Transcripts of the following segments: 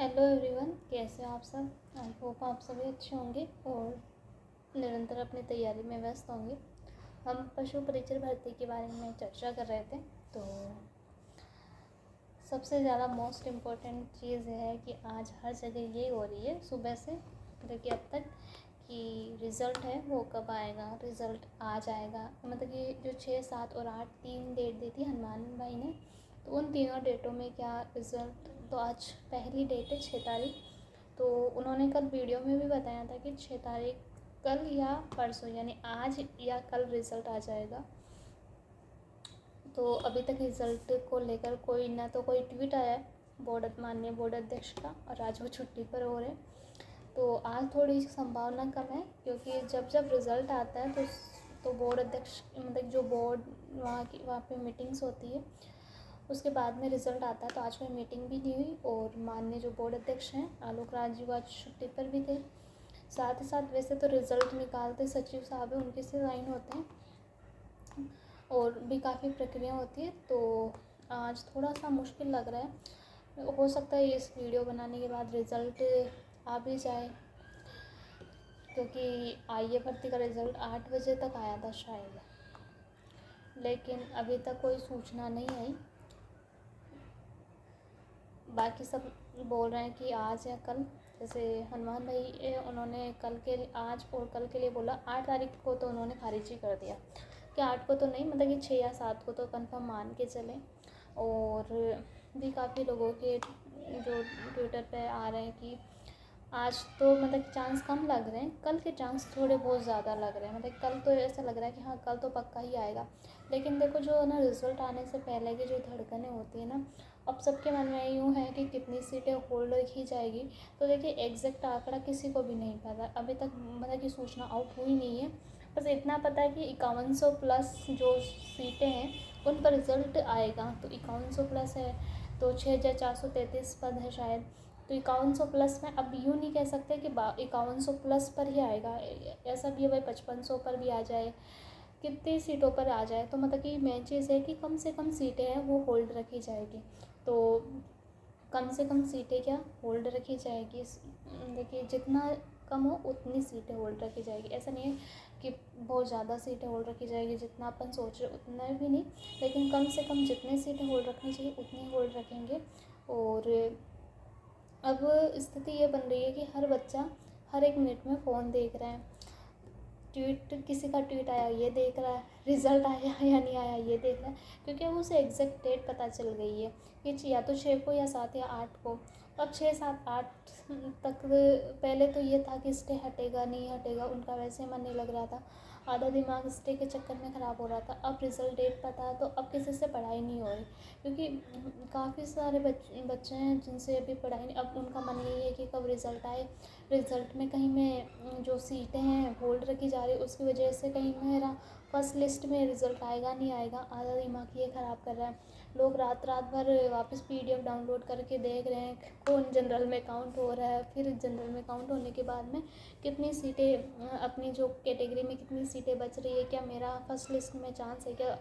Hello everyone, कैसे हो आप सब। आई होप आप सभी अच्छे होंगे और निरंतर अपनी तैयारी में व्यस्त होंगे। हम पशु परिचर भर्ती के बारे में चर्चा कर रहे थे। तो सबसे ज़्यादा मोस्ट इम्पोर्टेंट चीज़ है कि आज हर जगह ये हो रही है सुबह से लेके अब तक कि रिज़ल्ट है वो कब आएगा, रिज़ल्ट आ जाएगा। मतलब कि जो 6, 7 और 8 3 डेट दी थी हनुमान भाई ने, तो उन तीनों डेटों में क्या रिज़ल्ट। तो आज पहली डेट है 6 तारीख। तो उन्होंने कल वीडियो में भी बताया था कि 6 तारीख कल या परसों यानी आज या कल रिज़ल्ट आ जाएगा। तो अभी तक रिज़ल्ट को लेकर कोई ना तो कोई ट्वीट आया है माननीय बोर्ड अध्यक्ष का, और आज वो छुट्टी पर हो रहे। तो आज थोड़ी संभावना कम है क्योंकि जब जब रिज़ल्ट आता है तो बोर्ड अध्यक्ष मतलब जो बोर्ड वहाँ पे मीटिंग्स होती है उसके बाद में रिज़ल्ट आता है। तो आज कोई मीटिंग भी नहीं हुई और माननीय जो बोर्ड अध्यक्ष हैं आलोक राज जी आज छुट्टी पर भी थे। साथ ही साथ वैसे तो रिज़ल्ट निकालते सचिव साहब हैं, उनके से साइन होते हैं और भी काफ़ी प्रक्रिया होती है। तो आज थोड़ा सा मुश्किल लग रहा है। हो सकता है इस वीडियो बनाने के बाद रिज़ल्ट आ भी जाए क्योंकि आईए भर्ती का रिज़ल्ट 8 बजे तक आया था शायद, लेकिन अभी तक कोई सूचना नहीं आई। बाकी सब बोल रहे हैं कि आज या कल। जैसे हनुमान भाई उन्होंने आज और कल के लिए बोला। 8 तारीख को तो उन्होंने खारिज ही कर दिया कि 8 को तो नहीं, मतलब कि 6 या 7 को तो कंफर्म मान के चलें। और भी काफ़ी लोगों के जो ट्विटर पे आ रहे हैं कि आज तो मतलब चांस कम लग रहे हैं, कल के चांस थोड़े बहुत ज़्यादा लग रहे हैं। मतलब कल तो ऐसा लग रहा है कि हाँ कल तो पक्का ही आएगा। लेकिन देखो जो ना रिज़ल्ट आने से पहले की जो धड़कनें होती है ना, अब सबके मन में यूँ है कि कितनी सीटें होल्ड रखी जाएगी। तो देखिए एग्जैक्ट आंकड़ा किसी को भी नहीं पता अभी तक, मतलब कि सूचना आउट हुई नहीं है। बस इतना पता है कि 5100 प्लस जो सीटें हैं उन पर रिज़ल्ट आएगा। तो 5100 प्लस है तो 6433 पद है शायद। तो 5100 प्लस में अब यूँ नहीं कह सकते कि 5100 प्लस पर ही आएगा। ऐसा भी है भाई 5500 पर भी आ जाए, कितनी सीटों पर आ जाए। तो मतलब कि मेन चीज़ है कि कम से कम सीटें हैं वो होल्ड रखी जाएगी। तो कम से कम सीटें क्या होल्ड रखी जाएगी। देखिए जितना कम हो उतनी सीटें होल्ड रखी जाएगी। ऐसा नहीं है कि बहुत ज़्यादा सीटें होल्ड रखी जाएगी, जितना अपन सोच रहे उतना भी नहीं, लेकिन कम से कम जितनी सीटें होल्ड रखनी चाहिए उतनी होल्ड रखेंगे। और अब स्थिति ये बन रही है कि हर बच्चा हर एक मिनट में फ़ोन देख रहा है। किसी का ट्वीट आया ये देख रहा है, रिज़ल्ट आया या नहीं आया ये देख रहा है, क्योंकि अब उसे एग्जैक्ट डेट पता चल गई है कि या तो 6 को या 7 या 8 को। अब 6, 7, 8 तक पहले तो ये था कि स्टे हटेगा नहीं हटेगा, उनका वैसे मन नहीं लग रहा था। आधा दिमाग स्टे के चक्कर में ख़राब हो रहा था। अब रिज़ल्ट डेट पता है तो अब किसी से पढ़ाई नहीं हो रही, क्योंकि काफ़ी सारे बच्चे हैं जिनसे अभी पढ़ाई नहीं। अब उनका मन यही है कि कब रिज़ल्ट आए, रिज़ल्ट में कहीं में जो सीटें हैं होल्ड रखी जा रही उसकी वजह से कहीं मेरा फर्स्ट लिस्ट में रिज़ल्ट आएगा नहीं आएगा। आधा दिमाग ये ख़राब कर रहा है। लोग रात रात भर वापस पीडीएफ डाउनलोड करके देख रहे हैं कौन जनरल में काउंट हो रहा है, फिर जनरल में काउंट होने के बाद में कितनी सीटें अपनी जो कैटेगरी में कितनी सीटें बच रही है, क्या मेरा फर्स्ट लिस्ट में चांस है क्या।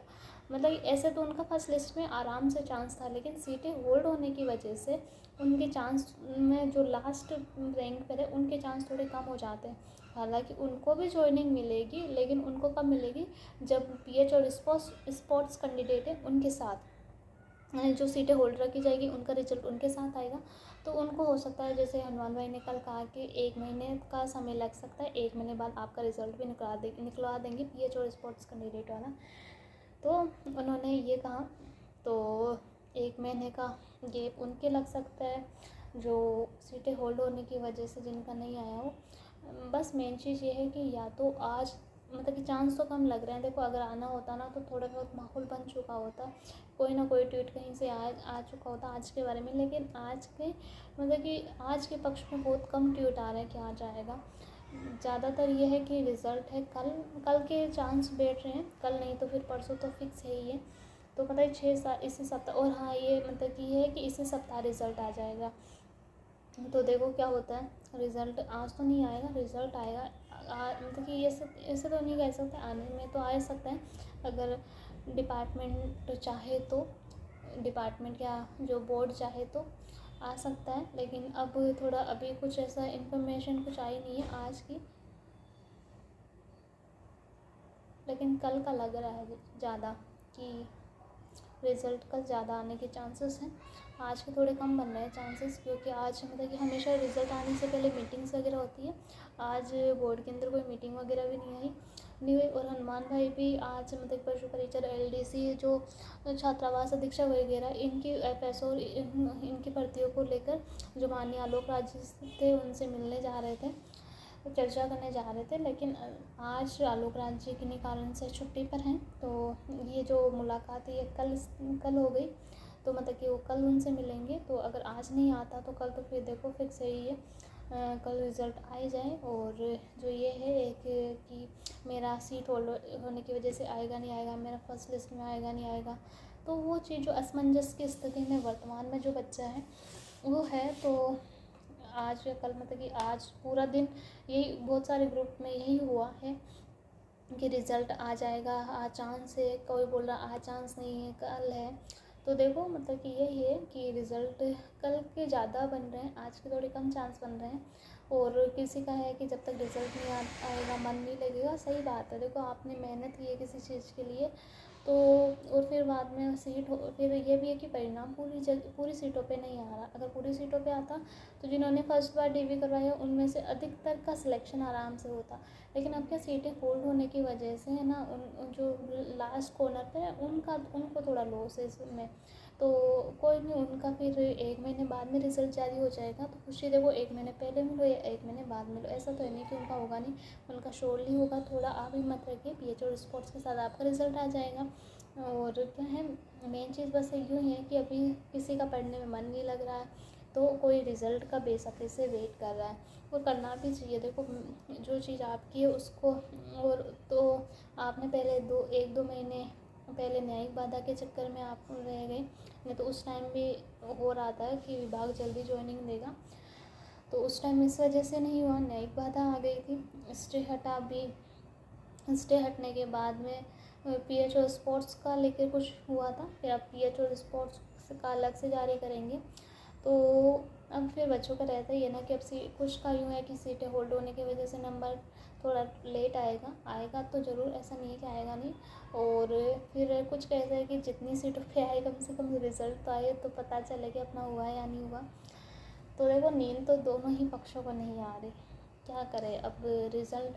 मतलब ऐसे तो उनका फर्स्ट लिस्ट में आराम से चांस था, लेकिन सीटें होल्ड होने की वजह से उनके चांस में जो लास्ट रैंक पर है उनके चांस थोड़े कम हो जाते हैं। हालांकि उनको भी ज्वाइनिंग मिलेगी, लेकिन उनको कब मिलेगी जब पीएच और स्पोर्ट्स कैंडिडेट है उनके साथ जो सीटें होल्ड रखी जाएगी उनका रिजल्ट उनके साथ आएगा। तो उनको हो सकता है जैसे हनुमान भाई ने कल कहा कि 1 महीने का समय लग सकता है, 1 महीने बाद आपका रिजल्ट भी निकलवा देंगे पीएच और स्पोर्ट्स कैंडिडेट वाला। तो उन्होंने ये कहा। तो 1 महीने का गैप उनके लग सकता है जो सीटें होल्ड होने की वजह से जिनका नहीं आया हो। बस मेन चीज़ ये है कि या तो आज मतलब कि चांस तो कम लग रहे हैं। देखो अगर आना होता ना तो थोड़ा बहुत माहौल बन चुका होता, कोई ना कोई ट्वीट कहीं से आ चुका होता आज के बारे में। लेकिन आज के मतलब कि आज के पक्ष में बहुत कम ट्वीट आ रहे हैं कि आ जाएगा। ज़्यादातर ये है कि रिज़ल्ट है कल के चांस बैठ रहे हैं, कल नहीं तो फिर परसों तो फिक्स है ही है। तो पता है 6 इसी सप्ताह, और हाँ ये मतलब कि ये है कि इसी सप्ताह रिज़ल्ट आ जाएगा। तो देखो क्या होता है। रिज़ल्ट आज तो नहीं आएगा, रिज़ल्ट आएगा मतलब कि ऐसे तो नहीं कह सकते, आने में तो आ सकता है अगर डिपार्टमेंट चाहे तो, डिपार्टमेंट या जो बोर्ड चाहे तो। आ सकता है, लेकिन अब थोड़ा अभी कुछ ऐसा इन्फॉर्मेशन कुछ आई नहीं है आज की, लेकिन कल का लग रहा है ज़्यादा कि रिज़ल्ट कल ज़्यादा आने के चांसेस हैं। आज के थोड़े कम बन रहे हैं चांसेस, क्योंकि आज मतलब कि हमेशा रिज़ल्ट आने से पहले मीटिंग्स वगैरह होती है। आज बोर्ड के अंदर कोई मीटिंग वगैरह भी नहीं हुई। और हनुमान भाई भी आज मतलब पशु परिचर एलडीसी जो छात्रावास अधीक्षक वगैरह इनकी एफएसओ इनकी भर्तियों को लेकर जो माननीय आलोक राज थे उनसे मिलने जा रहे थे, चर्चा करने जा रहे थे। लेकिन आज आलोक राज जी किन्हीं कारण से छुट्टी पर हैं, तो ये जो मुलाकात है ये कल हो गई। तो मतलब कि वो कल उनसे मिलेंगे। तो अगर आज नहीं आता तो कल तो फिर देखो फिर सही है, कल रिज़ल्ट आ ही जाए। और जो ये है एक कि मेरा सीट होल्ड होने की वजह से आएगा नहीं आएगा, मेरा फर्स्ट लिस्ट में आएगा नहीं आएगा, तो वो चीज़ जो असमंजस की स्थिति में वर्तमान में जो बच्चा है वो है। तो आज या कल मतलब कि आज पूरा दिन यही बहुत सारे ग्रुप में यही हुआ है कि रिज़ल्ट आ जाएगा, आज चांस है, कोई बोल रहा आज चांस नहीं है, कल है। तो देखो मतलब कि यही है कि रिज़ल्ट कल के ज़्यादा बन रहे हैं, आज के थोड़े कम चांस बन रहे हैं। और किसी का है कि जब तक रिज़ल्ट नहीं आएगा मन नहीं लगेगा, सही बात है। देखो आपने मेहनत की है किसी चीज़ के लिए, तो और फिर बाद में सीट हो, फिर ये भी है कि परिणाम पूरी सीटों पे नहीं आ रहा। अगर पूरी सीटों पे आता तो जिन्होंने फर्स्ट बार डीवी करवाया उनमें से अधिकतर का सिलेक्शन आराम से होता। लेकिन अब क्या सीटें होल्ड होने की वजह से है ना, उन जो लास्ट कॉर्नर पे है उनको थोड़ा लॉस है इसमें। तो कोई नहीं, उनका फिर 1 महीने बाद में रिज़ल्ट जारी हो जाएगा। तो खुशी देखो 1 महीने पहले मिलो या 1 महीने बाद मिलो, ऐसा तो है नहीं कि उनका होगा नहीं, उनका श्योरली होगा। थोड़ा आप हिम्मत रखिए, PHO स्पोर्ट्स के साथ आपका रिज़ल्ट आ जाएगा। और क्या है, मेन चीज़ बस यूँ ही है कि अभी किसी का पढ़ने में मन नहीं लग रहा है, तो कोई रिज़ल्ट का बेसब्री से वेट कर रहा है, वो करना भी चाहिए। देखो जो चीज़ आपकी है उसको, और तो आपने पहले 1-2 महीने पहले न्यायिक बाधा के चक्कर में आप रह गए, नहीं तो उस टाइम भी हो रहा था कि विभाग जल्दी ज्वाइनिंग देगा, तो उस टाइम इस वजह से नहीं हुआ, न्यायिक बाधा आ गई थी। स्टे हटने के बाद में PHO स्पोर्ट्स का लेकर कुछ हुआ था, फिर अब PHO स्पोर्ट्स का अलग से जारी करेंगे। तो अब फिर बच्चों का रहता ही है ना कि अब कुछ का यूँ है कि सीटें होल्ड होने की वजह से नंबर थोड़ा लेट आएगा तो ज़रूर, ऐसा नहीं है कि आएगा नहीं। और फिर कुछ कैसा है कि जितनी सीटों पे आए कम से कम रिज़ल्ट तो आए तो पता चले कि अपना हुआ है या नहीं हुआ। तो देखो नींद तो दोनों ही पक्षों को नहीं आ रही, क्या करें। अब रिज़ल्ट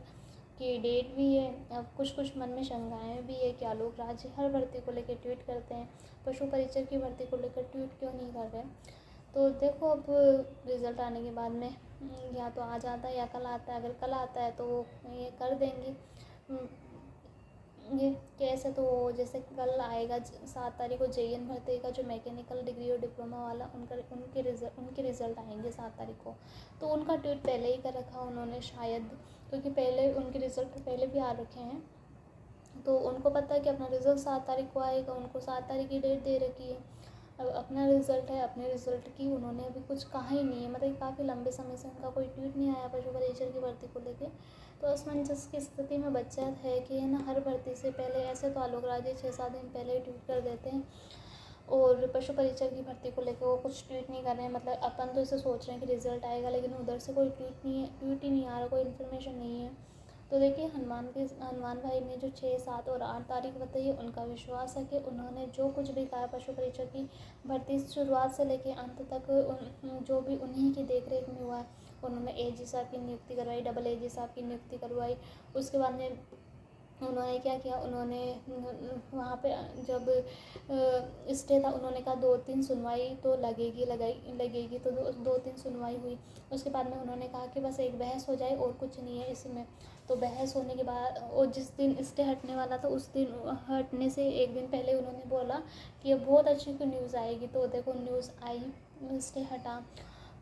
की डेट भी है, अब कुछ मन में शंकाएँ भी है कि आलोक राज हर भर्ती को लेकर ट्वीट करते हैं, पशु परिचर की भर्ती को लेकर ट्वीट क्यों नहीं कर रहे। तो देखो अब रिज़ल्ट आने के बाद में या तो आज आता है या कल आता है। अगर कल आता है तो वो ये कर देंगे ये कैसे, तो जैसे कल आएगा 7 तारीख को JN भर्ती का जो मैकेनिकल डिग्री और डिप्लोमा वाला उनके रिज़ल्ट आएंगे 7 तारीख को। तो उनका ट्वीट पहले ही कर रखा उन्होंने शायद, क्योंकि पहले उनके रिज़ल्ट पहले भी आ रखे हैं, तो उनको पता है कि अपना रिज़ल्ट 7 तारीख को आएगा, उनको 7 तारीख की डेट दे रखी है। अब अपना रिज़ल्ट है, अपने रिज़ल्ट की उन्होंने अभी कुछ कहा ही नहीं है, मतलब काफ़ी लंबे समय से उनका कोई ट्वीट नहीं आया पशु परिचर की भर्ती को लेके। तो असमंजस की स्थिति में बच्चा है कि है ना, हर भर्ती से पहले ऐसे तो आलोक राज 6-7 दिन पहले ही ट्वीट कर देते हैं, और पशु परिचर की भर्ती को लेकर वो कुछ ट्वीट नहीं कर रहे हैं। मतलब अपन तो इसे सोच रहे हैं कि रिज़ल्ट आएगा, लेकिन उधर से कोई ट्वीट ही नहीं आ रहा, कोई इन्फॉर्मेशन नहीं है। तो देखिए हनुमान भाई ने जो 6, 7 और 8 तारीख बताई है, उनका विश्वास है कि उन्होंने जो कुछ भी कहा पशु परिचर की भर्ती शुरुआत से लेकर अंत तक जो भी उन्हीं की देख रेख में हुआ है। उन्होंने AG साहब की नियुक्ति करवाई, डबल AG साहब की नियुक्ति करवाई। उसके बाद में उन्होंने क्या किया, उन्होंने वहाँ पे जब स्टे था उन्होंने कहा 2-3 सुनवाई तो लगेगी, तो 2-3 सुनवाई हुई। उसके बाद में उन्होंने कहा कि बस एक बहस हो जाए और कुछ नहीं है इसमें। तो बहस होने के बाद और जिस दिन स्टे हटने वाला था उस दिन हटने से एक दिन पहले उन्होंने बोला कि अब बहुत अच्छी न्यूज़ आएगी। तो देखो न्यूज़ आई, स्टे हटा,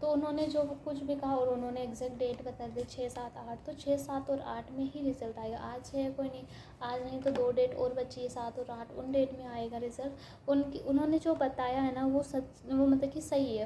तो उन्होंने जो कुछ भी कहा और उन्होंने एग्जैक्ट डेट बता दी 6, 7, 8, तो 6, 7 और 8 में ही रिज़ल्ट आएगा। आज है कोई नहीं, आज नहीं तो 2 डेट और बची है 7 और 8, उन डेट में आएगा रिज़ल्ट। उन्होंने जो बताया है ना वो वो मतलब कि सही है।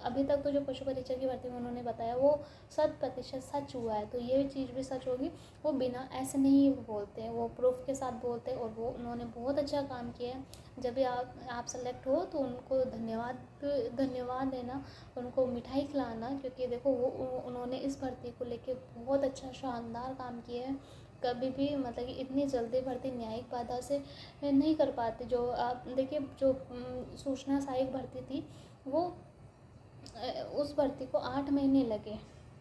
अभी तक तो जो पशु परिचर की भर्ती में उन्होंने बताया वो 100% सच हुआ है, तो ये चीज़ भी सच होगी। वो बिना ऐसे नहीं बोलते हैं, वो प्रूफ के साथ बोलते हैं, और वो उन्होंने बहुत अच्छा काम किया है। जब भी आप सेलेक्ट हो तो उनको धन्यवाद देना, उनको मिठाई खिलाना, क्योंकि देखो वो उन्होंने इस भर्ती को लेके बहुत अच्छा शानदार काम किया है। कभी भी मतलब कि इतनी जल्दी भर्ती न्यायिक बाधा से नहीं कर पाते। जो आप देखिए, जो सूचना सहायक भर्ती थी वो उस भर्ती को 8 महीने लगे।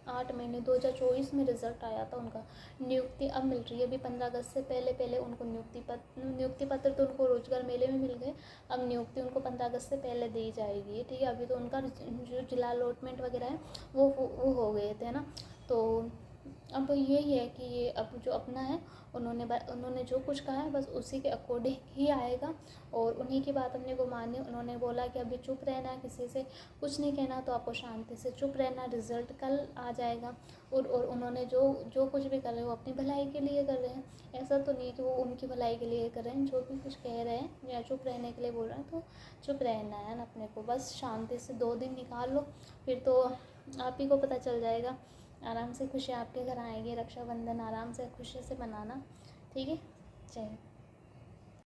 8 महीने 2024 में रिज़ल्ट आया था उनका। नियुक्ति अब मिल रही है। अभी 15 अगस्त से पहले उनको नियुक्ति पत्र तो उनको रोजगार मेले में मिल गए। अब नियुक्ति उनको 15 अगस्त से पहले दी जाएगी, ठीक है। अभी तो उनका जो जिला अलॉटमेंट वगैरह है वो हो गए थे ना। तो अब यही है कि ये अब जो अपना है, उन्होंने जो कुछ कहा है बस उसी के अकॉर्डिंग ही आएगा, और उन्हीं की बात अपने को माननी। उन्होंने बोला कि अभी चुप रहना, किसी से कुछ नहीं कहना, तो आपको शांति से चुप रहना, रिज़ल्ट कल आ जाएगा। और उन्होंने जो कुछ भी कर रहे हैं वो अपनी भलाई के लिए कर रहे हैं। ऐसा तो नहीं कि वो उनकी भलाई के लिए कर रहे हैं। जो भी कुछ कह रहे हैं या चुप रहने के लिए बोल रहे हैं तो चुप रहना है ना अपने को। बस शांति से 2 दिन निकाल लो, फिर तो आप ही को पता चल जाएगा। आराम से खुशी आपके घर आएगी। रक्षाबंधन आराम से खुशी से मनाना, ठीक है। जय हिंद।